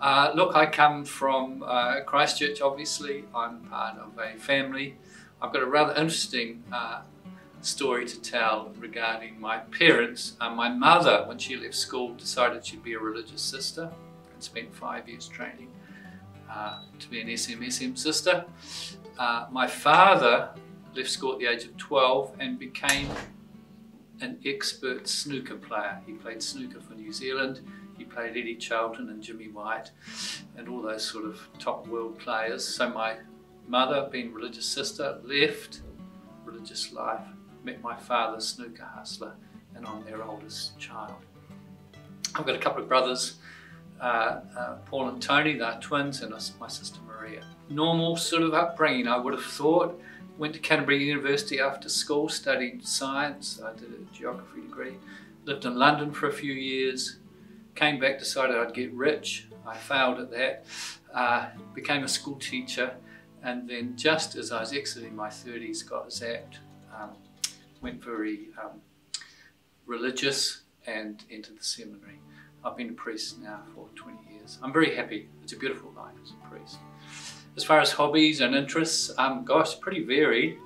Look, I come from Christchurch, obviously. I'm part of a family. I've got a rather interesting story to tell regarding my parents. My mother, when she left school, decided she'd be a religious sister and spent 5 years training to be an SMSM sister. My father left school at the age of 12 and became an expert snooker player. He played snooker for New Zealand. He played Eddie Charlton and Jimmy White and all those sort of top world players. So my mother, being religious sister, left religious life, met my father, snooker hustler, and I'm their oldest child. I've got a couple of brothers, Paul and Tony, they're twins, and my sister Maria. Normal sort of upbringing, I would have thought. Went to Canterbury University after school, studied science. I did a geography degree. Lived in London for a few years. Came back, decided I'd get rich. I failed at that. Became a school teacher, and then just as I was exiting my 30s, got zapped. Went very religious and entered the seminary. I've been a priest now for 20 years. I'm very happy. It's a beautiful life as a priest. As far as hobbies and interests, gosh, pretty varied.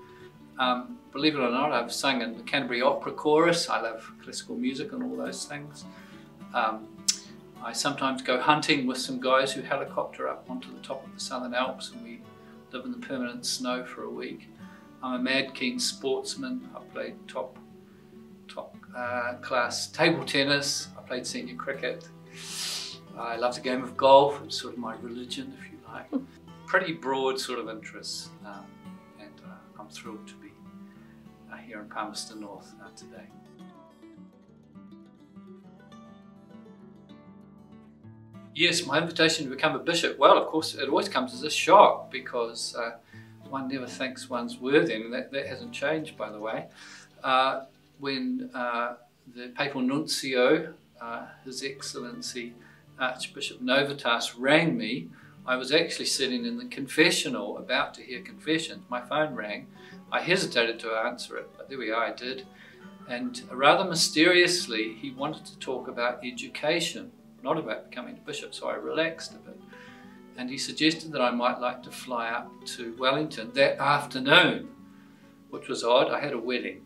Believe it or not, I've sung in the Canterbury Opera Chorus. I love classical music and all those things. I sometimes go hunting with some guys who helicopter up onto the top of the Southern Alps, and we live in the permanent snow for a week. I'm a mad keen sportsman. I played top class table tennis. I played senior cricket. I love the game of golf. It's sort of my religion, if you like. Pretty broad sort of interests, and I'm thrilled to be here in Palmerston North today. Yes, my invitation to become a bishop, well, of course, it always comes as a shock because one never thinks one's worthy, and that hasn't changed, by the way. When the Papal Nuncio, His Excellency Archbishop Novitas, rang me, I was actually sitting in the confessional about to hear confession. My phone rang. I hesitated to answer it, but there we are, I did. And rather mysteriously, he wanted to talk about education, not about becoming a bishop, so I relaxed a bit. And he suggested that I might like to fly up to Wellington that afternoon, which was odd. I had a wedding,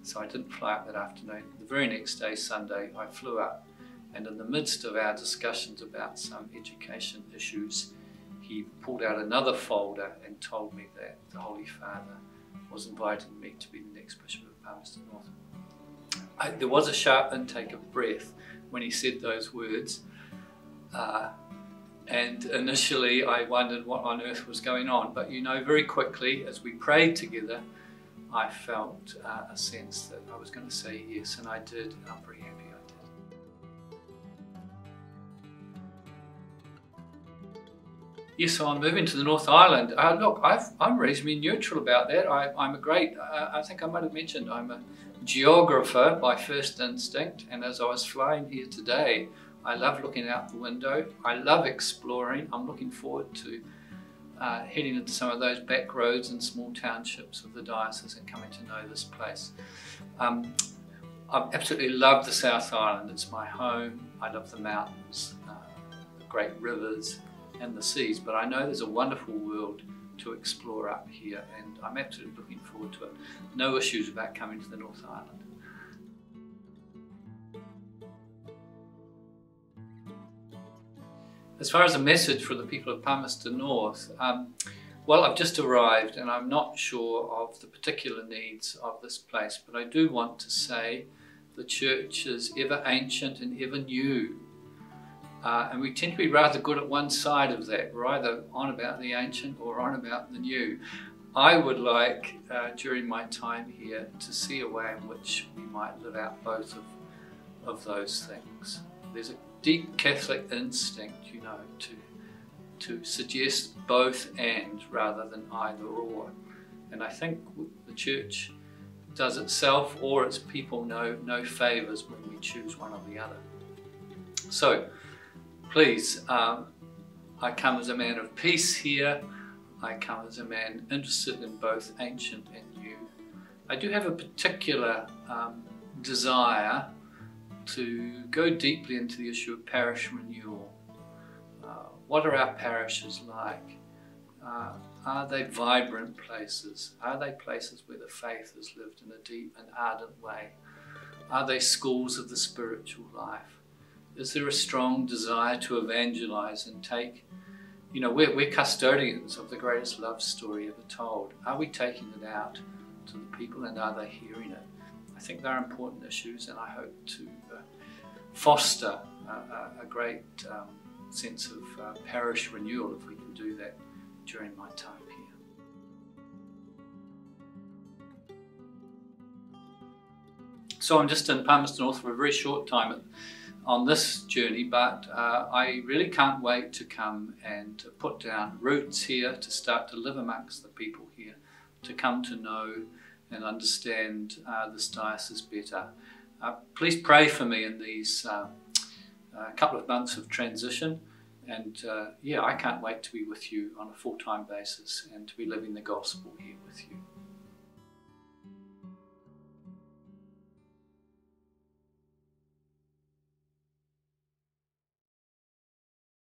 so I didn't fly up that afternoon. The very next day, Sunday, I flew up. And in the midst of our discussions about some education issues, he pulled out another folder and told me that the Holy Father was inviting me to be the next Bishop of Palmerston North. There was a sharp intake of breath when he said those words, and initially I wondered what on earth was going on, but you know, very quickly as we prayed together, I felt a sense that I was going to say yes, and I did, and I'm very happy I did. Yes, so I'm moving to the North Island. Look, I'm reasonably neutral about that. I'm a great, I think I might have mentioned, I'm a geographer by first instinct, and as I was flying here today, I love looking out the window. I love exploring. I'm looking forward to heading into some of those back roads and small townships of the diocese and coming to know this place. I absolutely love the South Island. It's my home. I love the mountains, the great rivers and the seas, but I know there's a wonderful world to explore up here, and I'm absolutely looking forward to it. No issues about coming to the North Island. As far as a message for the people of Palmerston North, well, I've just arrived and I'm not sure of the particular needs of this place, but I do want to say the church is ever ancient and ever new. And we tend to be rather good at one side of that. We're either on about the ancient or on about the new. I would like, during my time here, to see a way in which we might live out both of those things. There's a deep Catholic instinct, you know, to suggest both and rather than either or. And I think the church does itself or its people no favours when we choose one or the other. So, please, I come as a man of peace here. I come as a man interested in both ancient and new. I do have a particular desire to go deeply into the issue of parish renewal. What are our parishes like? Are they vibrant places? Are they places where the faith is lived in a deep and ardent way? Are they schools of the spiritual life? Is there a strong desire to evangelize and take, you know, we're custodians of the greatest love story ever told. Are we taking it out to the people, and are they hearing it? I think they're important issues, and I hope to foster a great sense of parish renewal if we can do that during my time here. So I'm just in Palmerston North for a very short time on this journey, but I really can't wait to come and put down roots here, to start to live amongst the people here, to come to know and understand this diocese better. Please pray for me in these couple of months of transition, and yeah, I can't wait to be with you on a full-time basis and to be living the gospel here with you.